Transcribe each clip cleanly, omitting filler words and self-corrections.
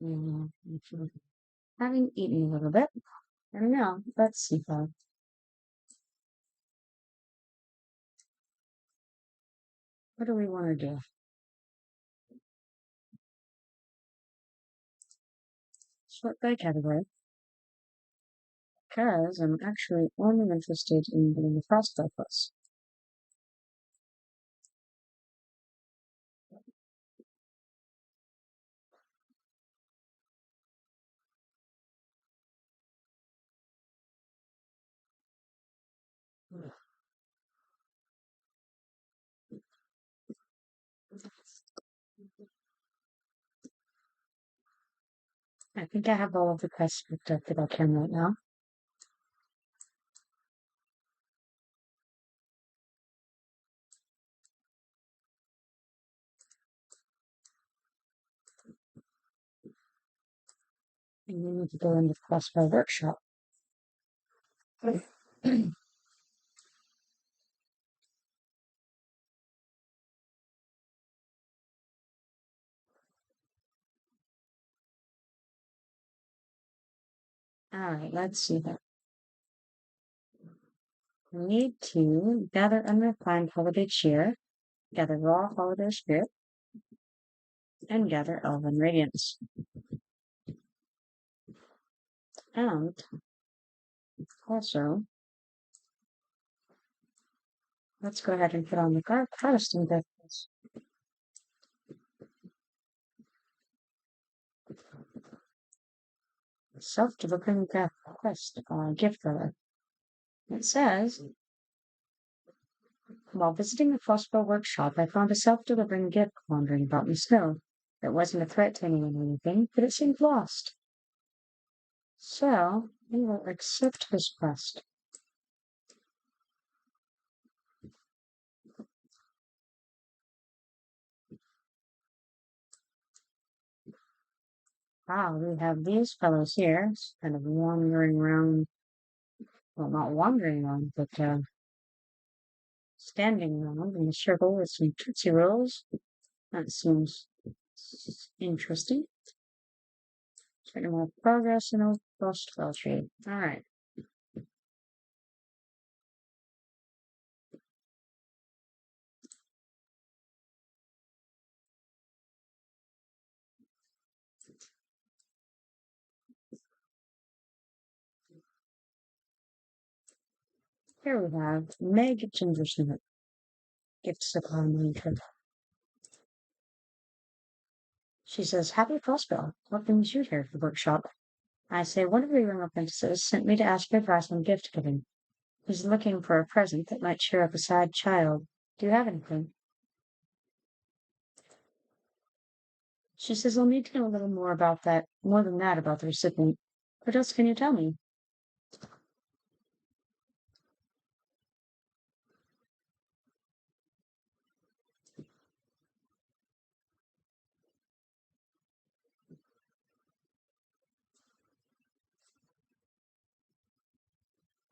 Mm, having eaten a little bit. And now, let's see. What do we want to do? Sort by category. Because I'm actually only interested in doing the Frostfell quest. I think I have all of the quests picked up that I can right now. And we need to go into Frostfell workshop. Alright, let's see that. We need to gather unrefined holiday cheer, gather raw holiday spirit, and gather elven radiance. And also, let's go ahead and put on the Protestant deaths. Self-Delivering Quest gift color. It says, while visiting the Frostfell workshop, I found a self-delivering gift wandering about in the snow. It wasn't a threat to anyone or anything, but it seemed lost. So, we will accept this quest. Wow, we have these fellows here, kind of wandering around. Well, not wandering around, but standing around in a circle with some Tootsie Rolls. That seems interesting. Getting more progress in a Frostfell tree. Alright. Here we have Meg Gingersnip. Gifts upon nature. She says, Happy Frostfell. What brings you here to the workshop? I say, one of the young apprentices sent me to ask your advice on gift giving. He's looking for a present that might cheer up a sad child. Do you have anything? She says, I'll need to know a little more than that about the recipient. What else can you tell me?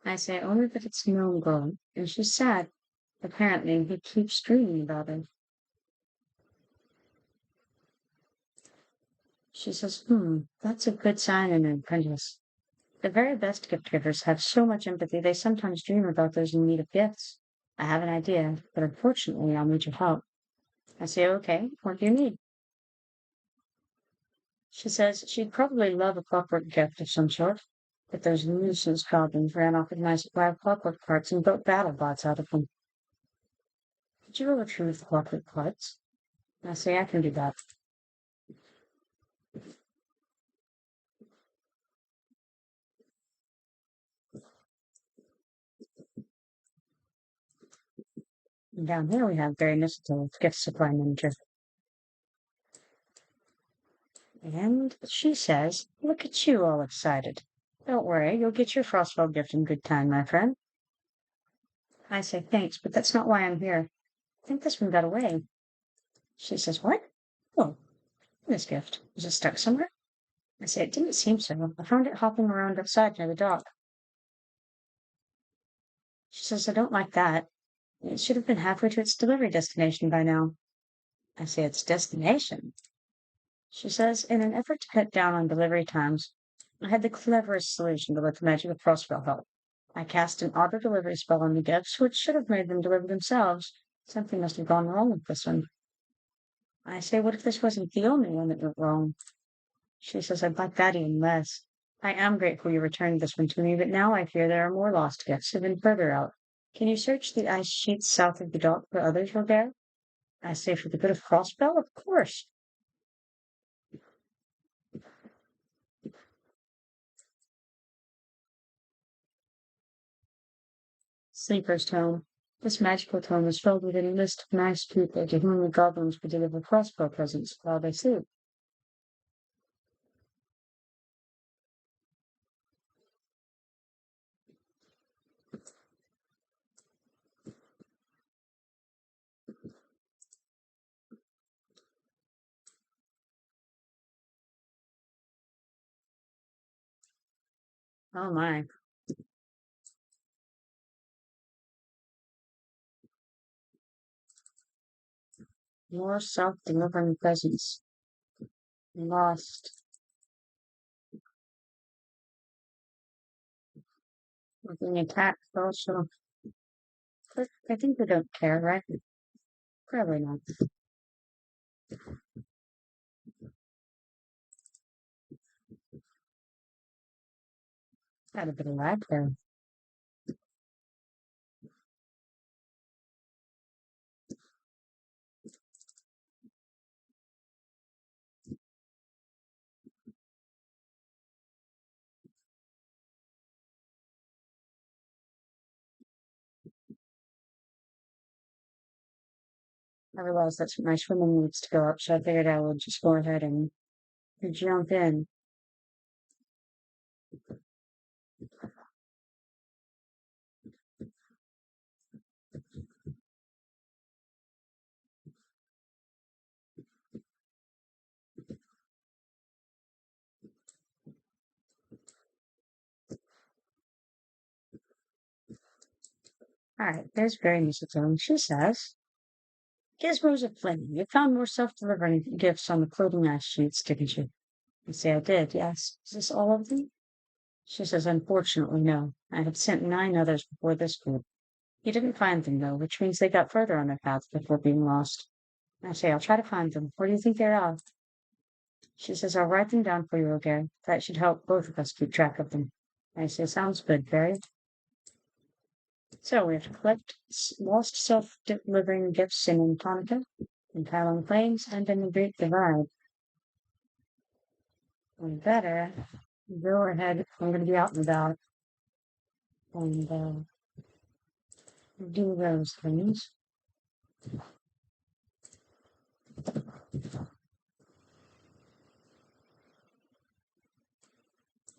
I say only that it's gnome grown, and she's sad. Apparently, he keeps dreaming about it. She says, that's a good sign in an apprentice. The very best gift givers have so much empathy they sometimes dream about those in need of gifts. I have an idea, but unfortunately I'll need your help. I say, okay, what do you need? She says she'd probably love a clockwork gift of some sort, but those nuisance goblins ran off with nice wild clockwork parts and built battle bots out of them. Could you go retrieve the clockwork parts? I say, I can do that. And down here we have Barry Mistletoe, gift supply manager. And she says, look at you all excited. Don't worry, you'll get your Frostfell gift in good time, my friend. I say thanks, but that's not why I'm here. I think this one got away. She says, what? Oh, this gift. Is it stuck somewhere? I say, it didn't seem so. I found it hopping around outside near the dock. She says, I don't like that. It should have been halfway to its delivery destination by now. I say, its destination? She says, in an effort to cut down on delivery times, I had the cleverest solution to let the magic of Frostfell help. I cast an auto delivery spell on the gifts, which should have made them deliver themselves. Something must have gone wrong with this one. I say, what if this wasn't the only one that went wrong? She says, I'd like that even less. I am grateful you returned this one to me, but now I fear there are more lost gifts even further out. Can you search the ice sheets south of the dock for others, Robert? I say, for the good of Frostfell, of course. Sleeper's Tome. This magical tome is filled with a list of nice people to whom the goblins would deliver crossbow presents while they sleep. Oh my. More self-delivering presents. Lost. We're being attacked also. But I think they don't care, right? Probably not. Got a bit of lag there. I realized that my swimming needs to go up, so I figured I would just go ahead and jump in. Alright, there's Very Mistletoe. She says, Gizmos of plenty. You found more self-delivering gifts on the clothing ash sheets, didn't you? I say I did, yes. Is this all of them? She says, unfortunately, no. I have sent 9 others before this group. You didn't find them, though, which means they got further on their path before being lost. I say, I'll try to find them. Where do you think they're at? She says, I'll write them down for you, okay? That should help both of us keep track of them. I say, sounds good, Barry. So we have to collect lost self-delivering gifts in Enchanted, in Talon Plains, and in the Great Divide. We better go ahead. I'm going to be out and about and do those things.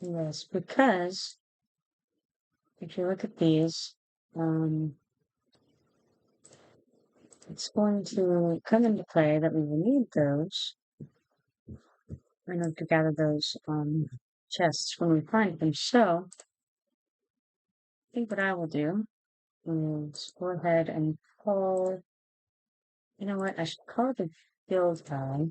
Yes, because if you look at these, it's going to come into play that we will need those in order to gather those chests when we find them. So I think what I will do is go ahead and call, you know what, I should call the guild guy.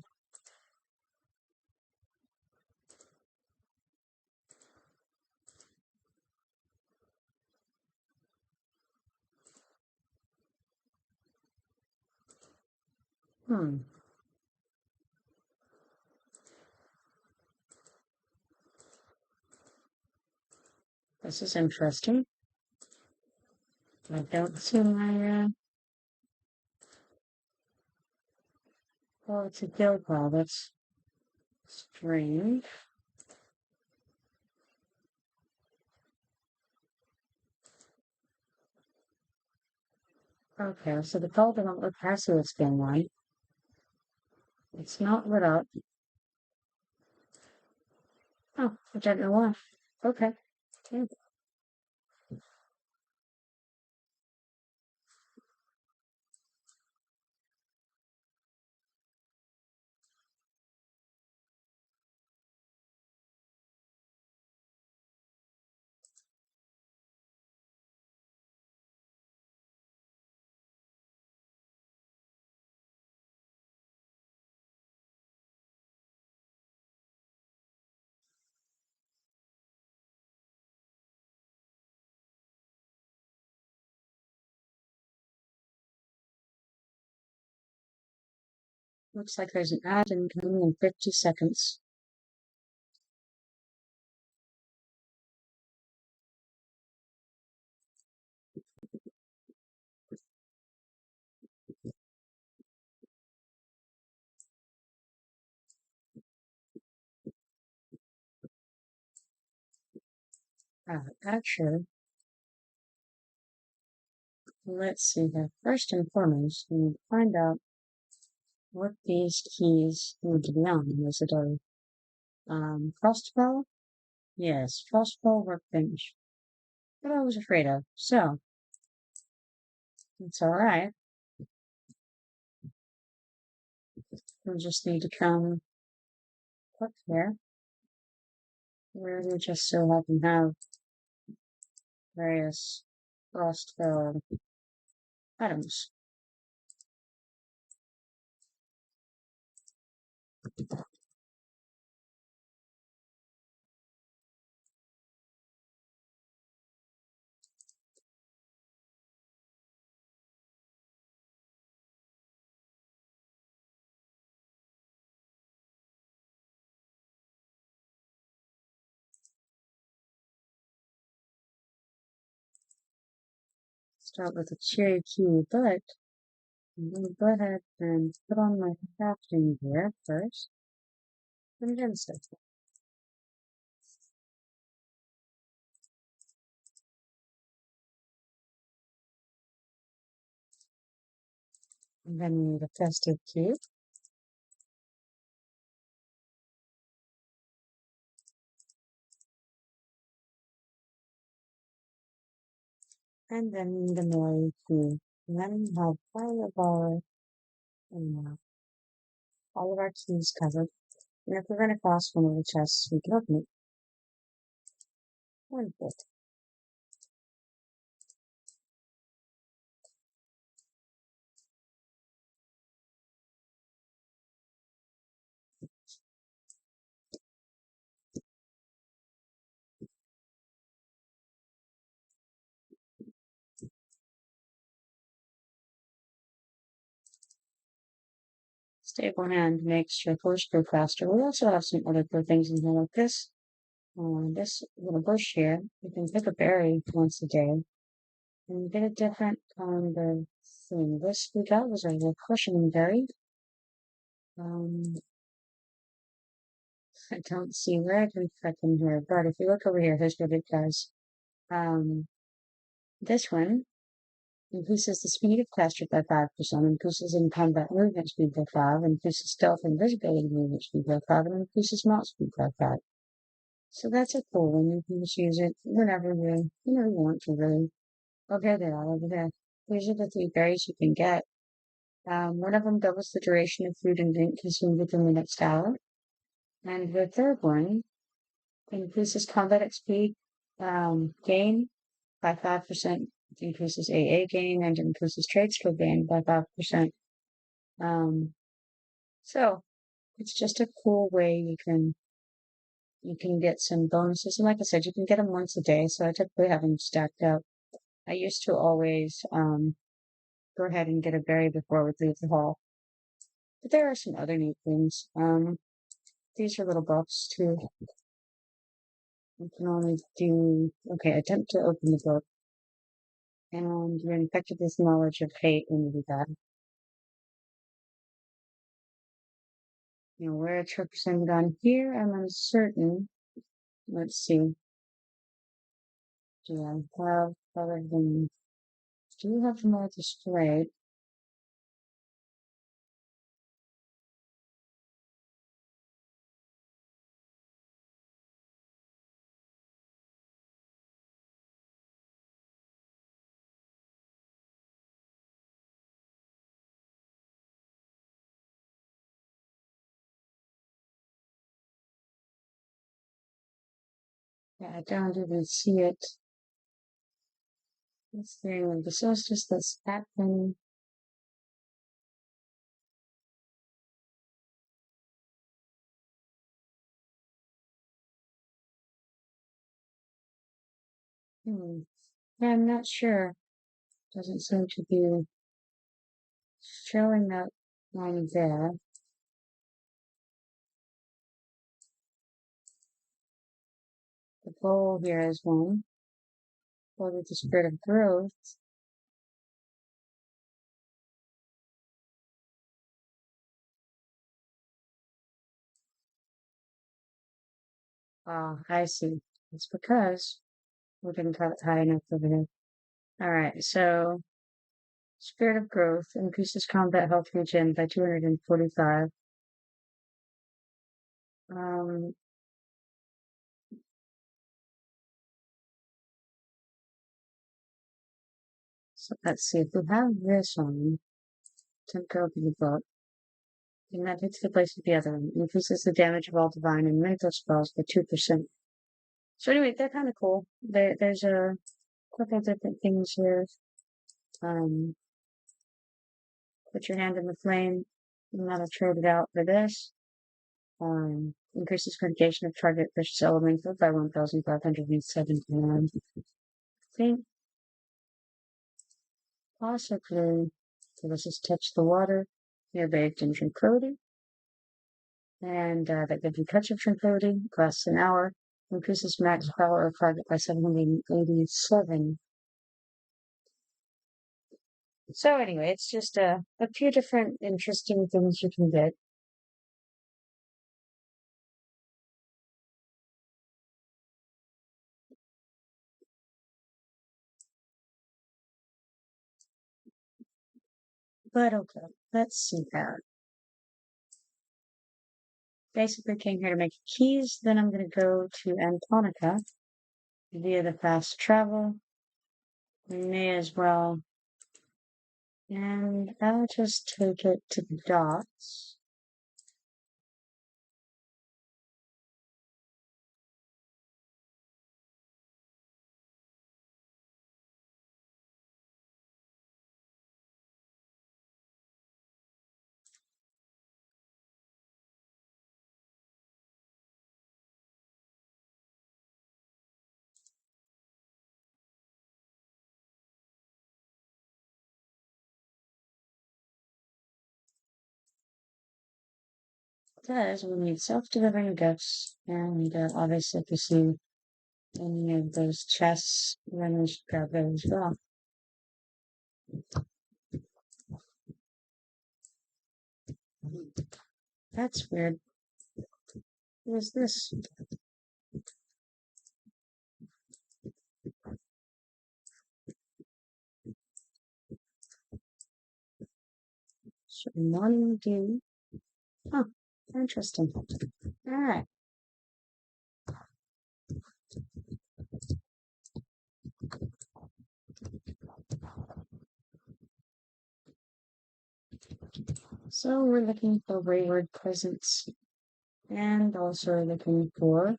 Hmm, this is interesting. I don't see my, well, it's a guild call. That's strange. Okay, so the call doesn't look passive it's been one. It's not lit up. Oh, I don't know why. Okay. Yeah. Looks like there's an ad incoming in 50 seconds. Actually, let's see here. First and foremost, we need to find out what these keys need to be on. Is it a Frostfell? Yes, Frostfell workbench. What I was afraid of. So, it's alright. We just need to come up here, where we just so happen to have various Frostfell items. Start with a cherry key, but I'm going to go ahead and put on my crafting gear first, and then stuff. And then we need a festive key. And then the Mary key. And then we have all of our keys covered. And if we're going to cross one of the chests, we can open it. One bit. Stable hand makes your push go faster. We also have some other cool things in here like this. This little bush here, you can pick a berry once a day and you get a different kind of thing. This we got was a refreshing berry. I don't see where I can click in here, but if you look over here, here's what it does. Um, this one increases the speed of caster by 5%, increases in combat movement speed by 5, increases stealth and visibility movement speed by 5, and increases mount speed by 5. So that's a cool one. You can just use it whenever you want to, really. Okay, there are over there. These are the 3 berries you can get. One of them doubles the duration of food and drink consumed within the next hour. And the third one increases combat XP gain by 5%, increases AA gain, and increases trade skill gain by 5%. So it's just a cool way you can get some bonuses. And like I said, you can get them once a day. So I typically have them stacked up. I used to always go ahead and get a berry before we leave the hall. But there are some other neat things. These are little buffs too. You can only do, okay, attempt to open the book. And you're infected with knowledge of hate when you do that. Where it's represented on here, I'm uncertain. Let's see. Do I have other than, do you have more displayed? Yeah, I don't even see it. What's the name of the solstice that's happening? Yeah, I'm not sure. Doesn't seem to be showing up on there. goal here is one. Or with the spirit of growth. Ah, I see. It's because we didn't cut it high enough over here. Alright, so spirit of growth increases combat health regen by 245. Um, so let's see, if we have this on, to go to the book, and that hits the place of the other one, increases the damage of all divine and mental spells by 2%. So anyway, they're kind of cool. There's a couple different things here. Put your hand in the flame, and that'll trade it out for this. Increases conjugation of target precious elemental by 1,571. I think possibly, so this is touch the water. You're bathed in tranquility. And that gives you touch of tranquility, lasts an hour, increases max power of target by 787. So anyway, it's just a few different interesting things you can get. But okay, let's see here. Basically came here to make keys, then I'm going to go to Antonica via the fast travel. We may as well. And I'll just take it to the docks. Because we need self-delivering gifts, and obviously if you see any of those chests, then we should grab those as well. That's weird. What is this? One, two. Huh, interesting. Alright. So we're looking for wayward presents, and also looking for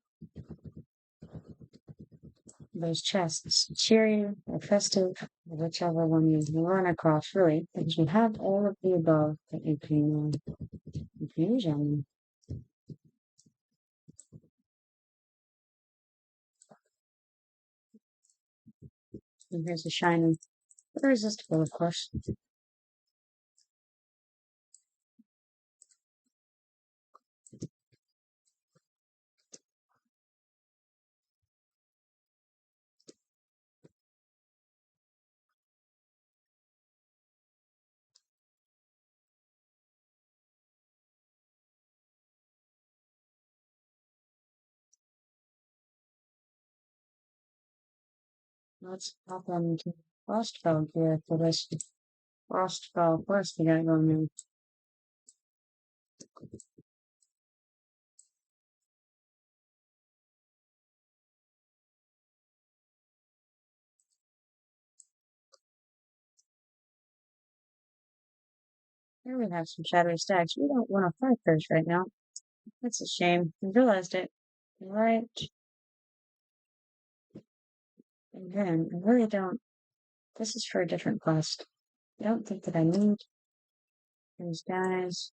those chests, cheery or festive, whichever one you run across, really, because you have all of the above that you can use on. And here's a shiny, irresistible, of course. Let's hop on into Frostfell gear for this Frostfell quest we got going on. Here we have some shadowy stags. We don't want to fight those right now. That's a shame. I realized it. Right. And then I really don't. This is for a different quest. I don't think that I need these guys.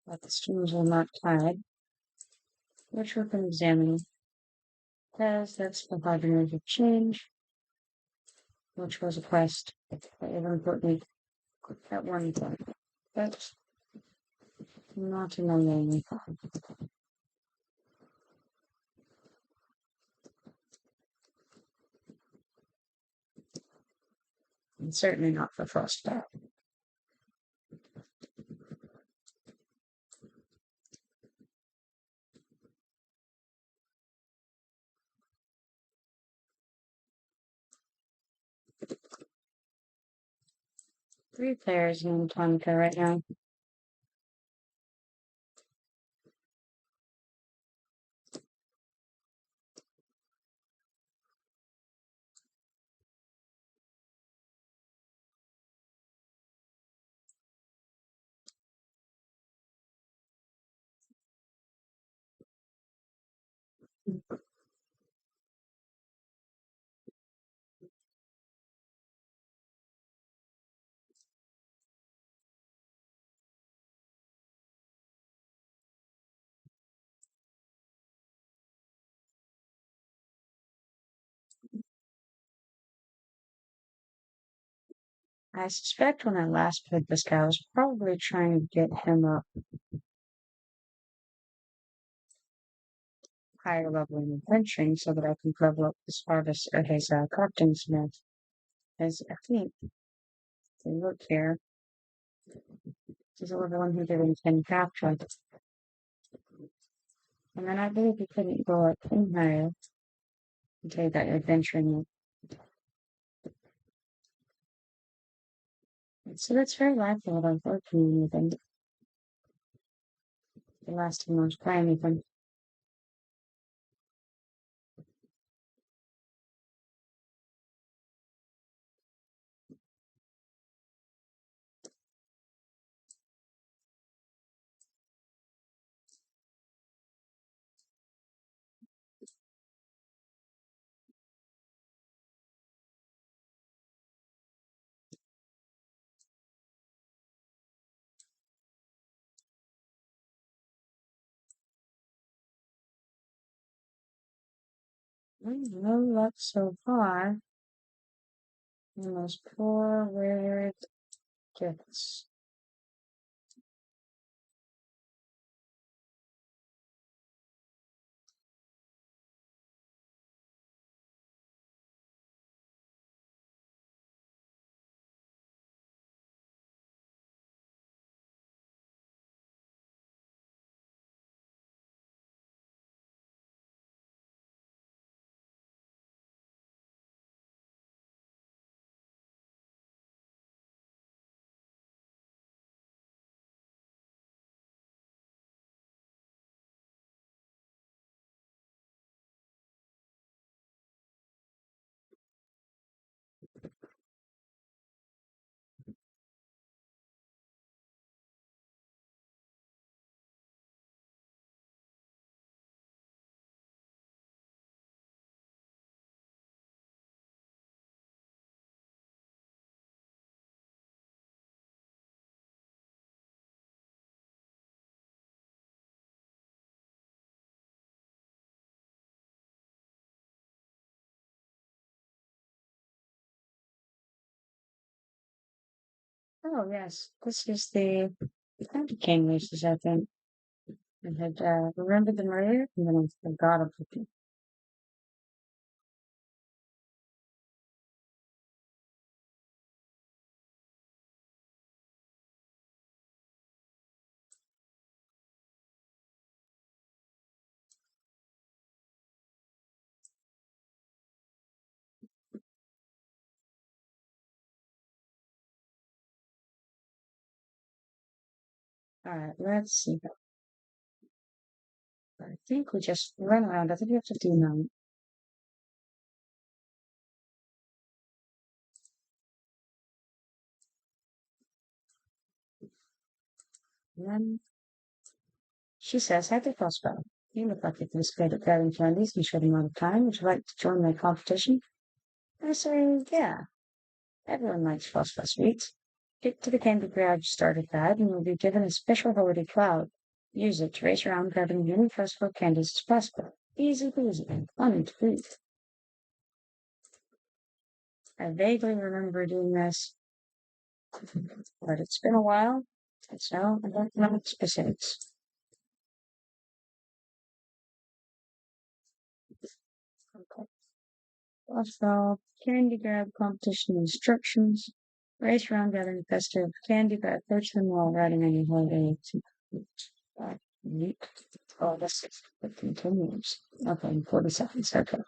But the strings are not tied, which we can examine. says that's the hard of change, which was a quest that inadvertently at one point. But not in a long. And certainly not for Frostfell. Three players in Kipoerneke right now. I suspect when I last played this guy, I was probably trying to get him up higher level in adventuring so that I could level up his harvest or his crafting smith. As I think, if you look here, he's a level 110 craft run. And then I believe you couldn't go up in higher until you got your adventuring up. So that's very likely what I was working with him the last time I was playing with him. No luck so far in those poor weird gifts. Oh yes, this is the candy cane races, I think. I had remembered them earlier, and then I forgot about them. All right, let's see. I think we just run around. I think we have to do now. Then she says, "Happy Frostfell. You look like you're this great at grabbing candies and showing all the time. Would you like to join my competition?" I say, "Yeah, everyone likes Frostfell sweets. Get to the candy garage starter pad and you'll be given a special holiday cloud. Use it to race around grabbing as many Frostfell candies as possible. Easy peasy and fun to read. I vaguely remember doing this, but it's been a while, so I don't know the specifics. Okay. Also, candy grab competition instructions. Race around gathering festive candy grab. Approach them while riding on your holiday. Neat. Oh, this it continues. Okay, 40 seconds. Okay.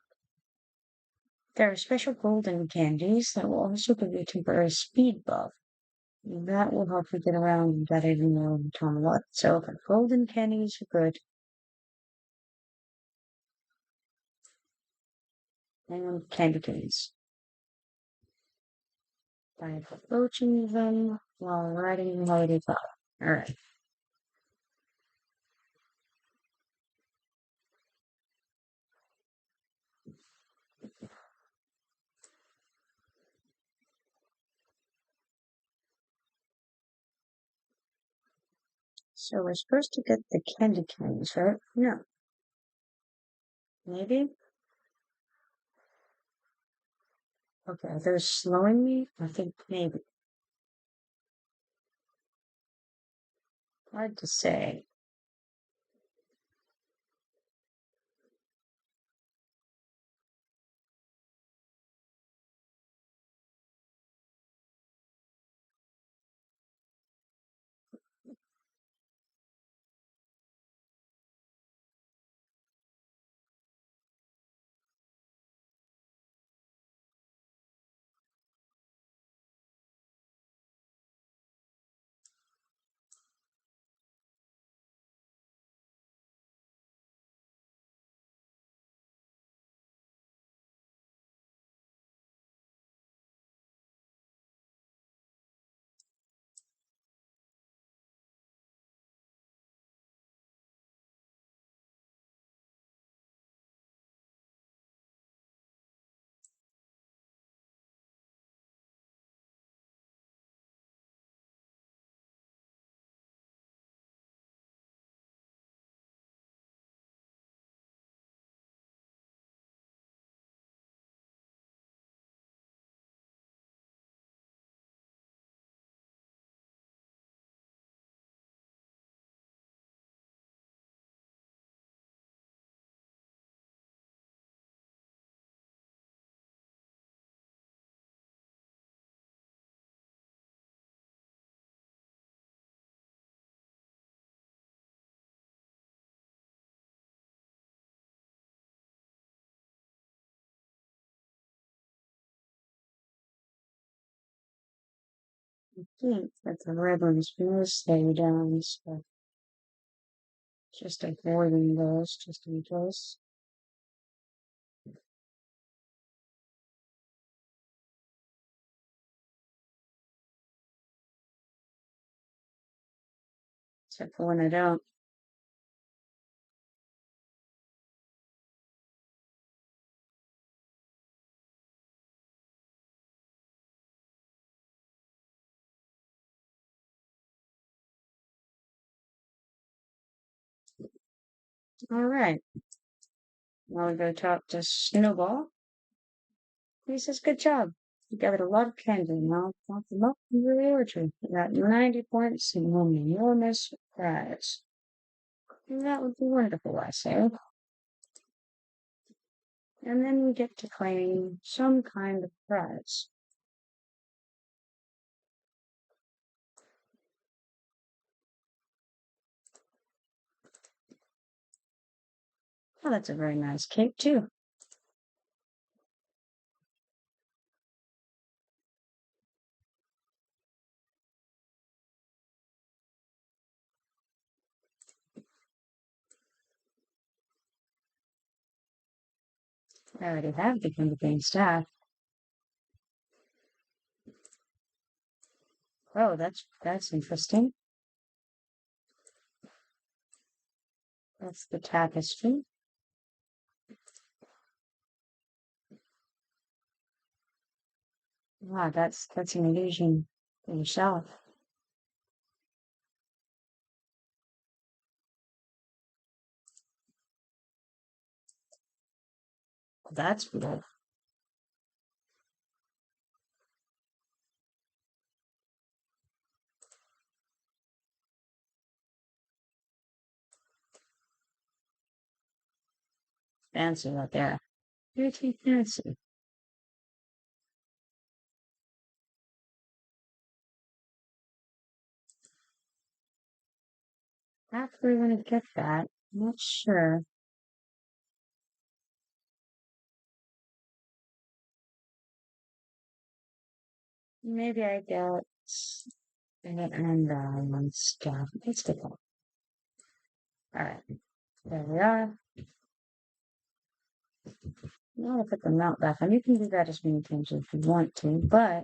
There are special golden candies that will also give you a temporary speed buff. That will help you get around better even more time what. So okay, golden candies are good. And candy canes. By approaching them while riding the holiday cloud. Alright. So we're supposed to get the candy canes, right? No. Maybe? Okay, they're slowing me? I think maybe. Hard to say. I think that the red ones will stay down, so just avoiding those just in case. Except for when I don't. Alright. Now we go talk to Snowball. He says, good job. You gathered a lot of candy. Now count them up in the orchard. You got 90 points and won an enormous prize. And that would be wonderful, I say. And then we get to claim some kind of prize. Oh, that's a very nice cake, too. I already have the candy cane staff. Oh, that's interesting. That's the tapestry. Wow, that's an illusion for yourself. That's good. Fancy right there. Pretty fancy. After we're gonna get that, I'm not sure. Maybe I get and stuff. Let's get that. All right, there we are. Now I'll put the mount back on. You can do that as many times as you want to, but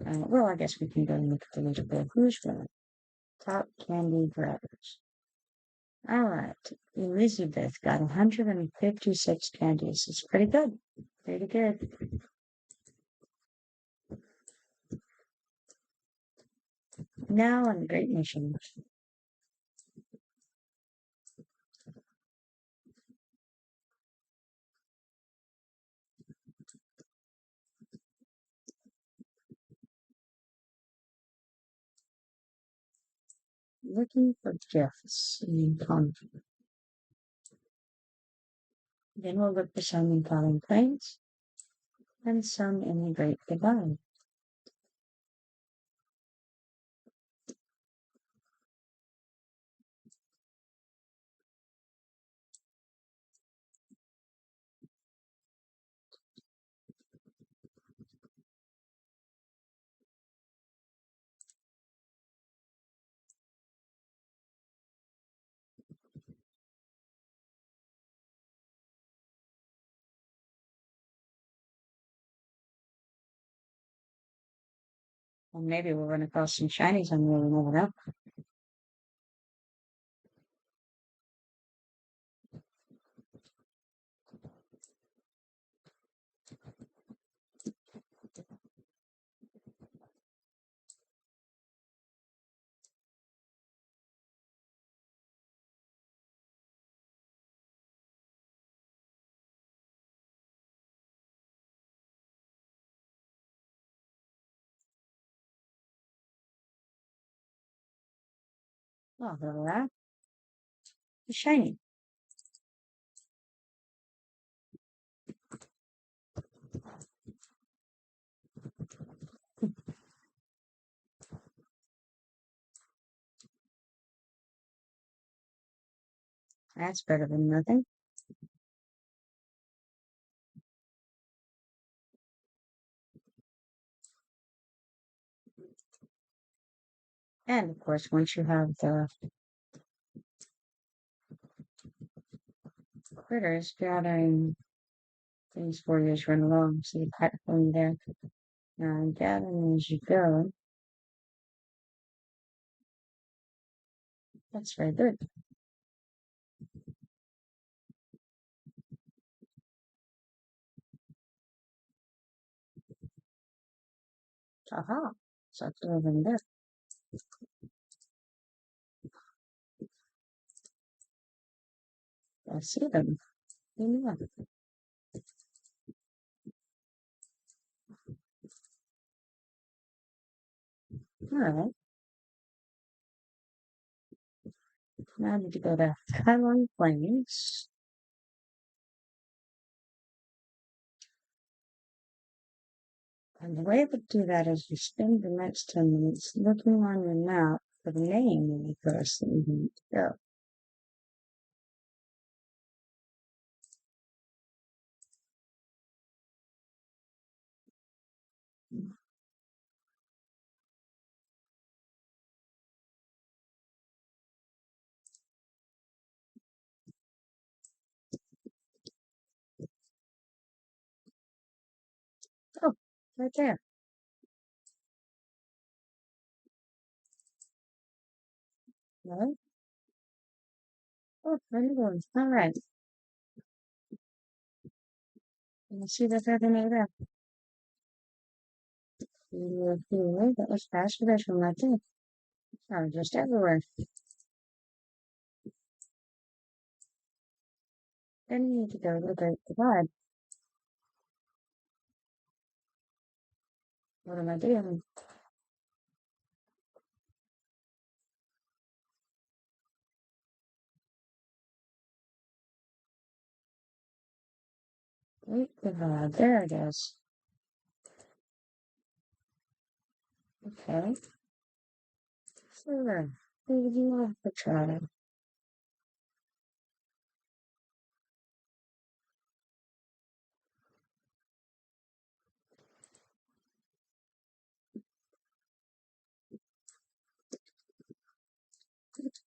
well, I guess we can go and look at the leaderboard. Who's winning? Top candy grabbers. All right, Elizabeth got 156 candies. It's pretty good. Pretty good. Now on the Great Mission. Looking for gifts in Concord. Then we'll look for some in Common Plains and some in the Great Divide. Or maybe we'll run across some shinies on the way. We never know. Oh, there we are. It's shiny. That's better than nothing. And of course, once you have the critters gathering things for you as you run along, so you cut from there and gathering as you go. That's very good. Aha. So it's over there. I see them. Yeah. All right. Now I need to go to Highland Plains. And the way to do that is you spend the next 10 minutes looking on your map for the name of the place that you need to go. Oh, right there. Right? Oh, very good. All right. You see that they're going to that was faster than from right there. Oh, just everywhere. Then you need to go to the Great Divide. What am I doing? Wait, there it is. Okay. Sure. Maybe you have to try it.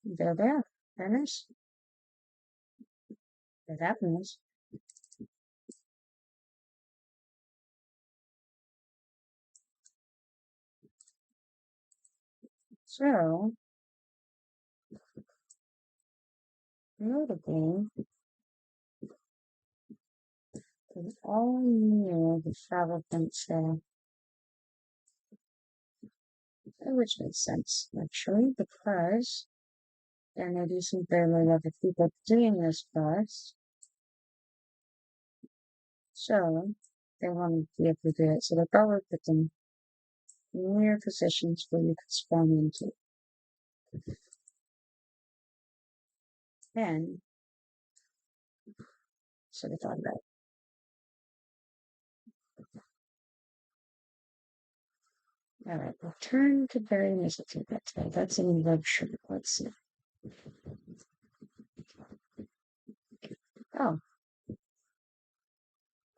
There. Finish. It happens. So, notably, we all knew the travel didn't say, which makes sense, actually, because there may be some fairly other people doing this first. So, they wanted to be able to do it. So they probably put them near positions where you could spawn into. And so they thought about it. All right, return to Berry Initiative. That's in luxury. Let's see. Oh,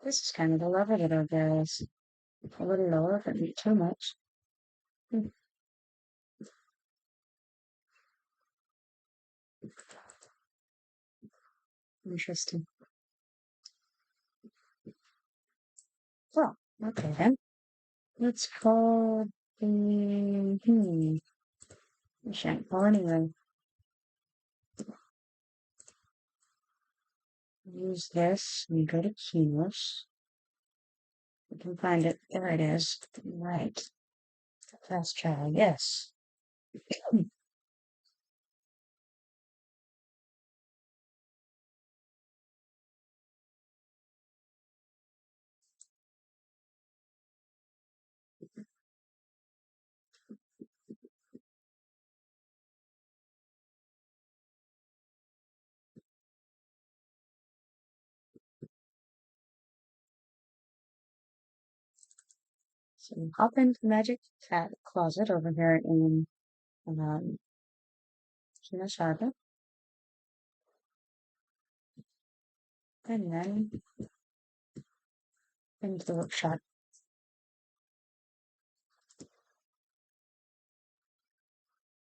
this is kind of the level that our bear is. A little lower, but not too much. Hmm, interesting. Well, okay then. Let's call the we shan't call anyway. Use this and go to keynotes. We can find it. There it is. Right. Fast travel. Yes. So we hop into the magic cat closet over here in um, Kipoerneke, and then into the workshop.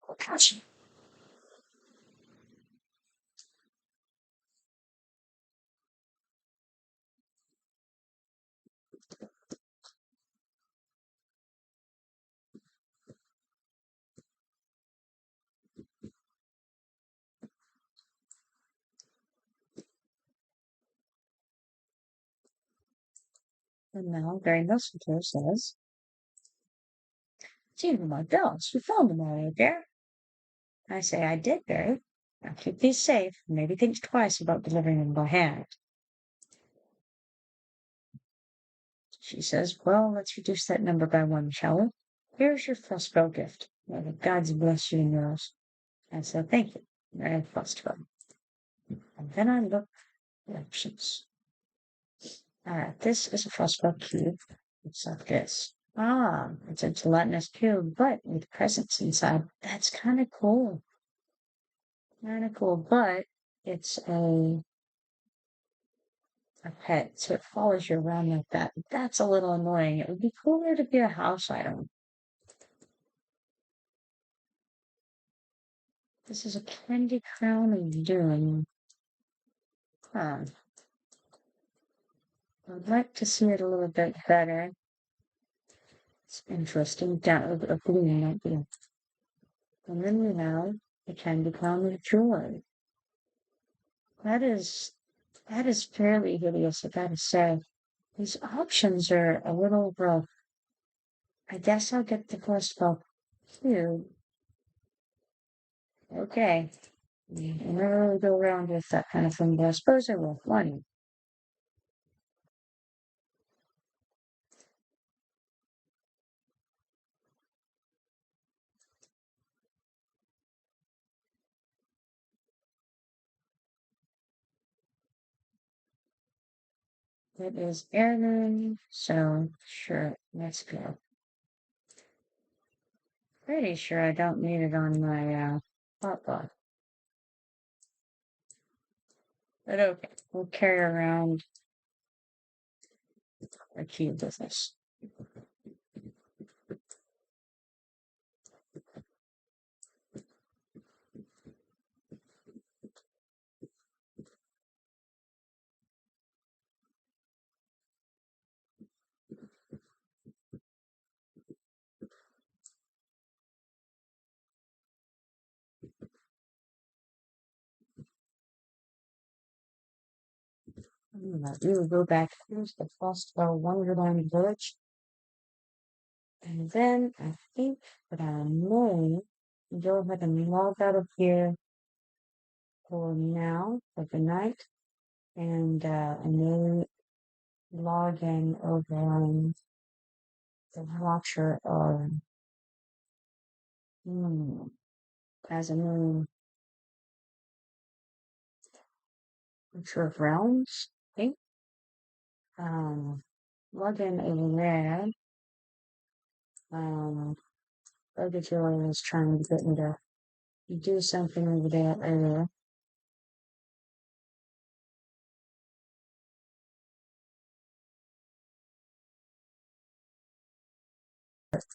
Oh, gosh. And now, very merciful says, "See my bells. You found them all, there." I say, "I did, Barry. Now keep these safe. And maybe think twice about delivering them by hand." She says, "Well, let's reduce that number by one, shall we? Here's your Frostfell gift. May the gods bless you and yours." I said, "Thank you, very Frostfell." And then I look at options. All right, this is a Frostfell cube. It's like this. Ah, it's a gelatinous cube, but with presents inside. That's kind of cool. Kind of cool, but it's a pet, so it follows you around like that. That's a little annoying. It would be cooler to be a house item. This is a candy crown of doom. Huh. I'd like to see it a little bit better. It's interesting. Down a green idea. And then we have the candy crown of joy. That is that is fairly hideous, I gotta say. These options are a little rough. I guess I'll get the first spell too. Okay. I never really go around with that kind of thing, but I suppose I will. One. It is heirloom, so sure, let's go. Pretty sure I don't need it on my hot pot. But okay, we'll carry around a cube with us. We will go back. Here's the Frostfell Wonderland Village. And then I think that I may go ahead and log out of here for now, for the night. And I may log in over on the Watcher or as a new Watcher of Realms, I think. Log in over there. Urgajoy was trying to get me to do something over there earlier.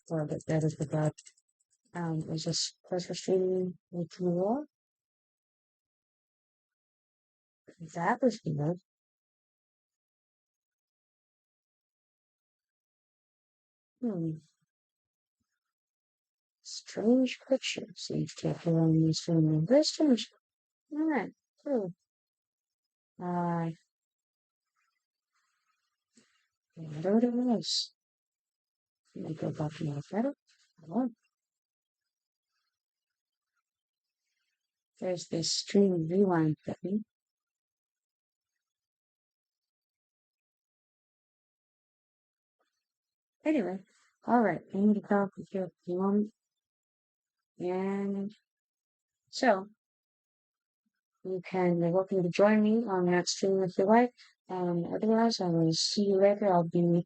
Or that is the god. Is this pleasure streaming with you? That was good. Hmm. Strange picture. Seems to have on these streaming visitors. Alright, cool. Whatever it was. Let me go back to my photo. Oh, there's this stream rewind button. Anyway, alright, I need to talk with you a moment. And so, you're welcome to join me on that stream if you like. Otherwise, I will see you later. I'll be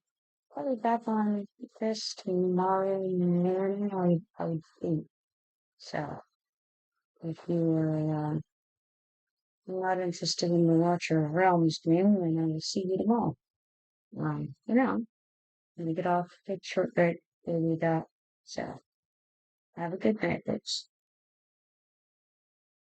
probably back on this tomorrow morning, I would think. So, if you are not interested in the Watcher of Realms game, then I will see you tomorrow. For now, I'm gonna get off, take a short break, and we got. So, have a good night, folks.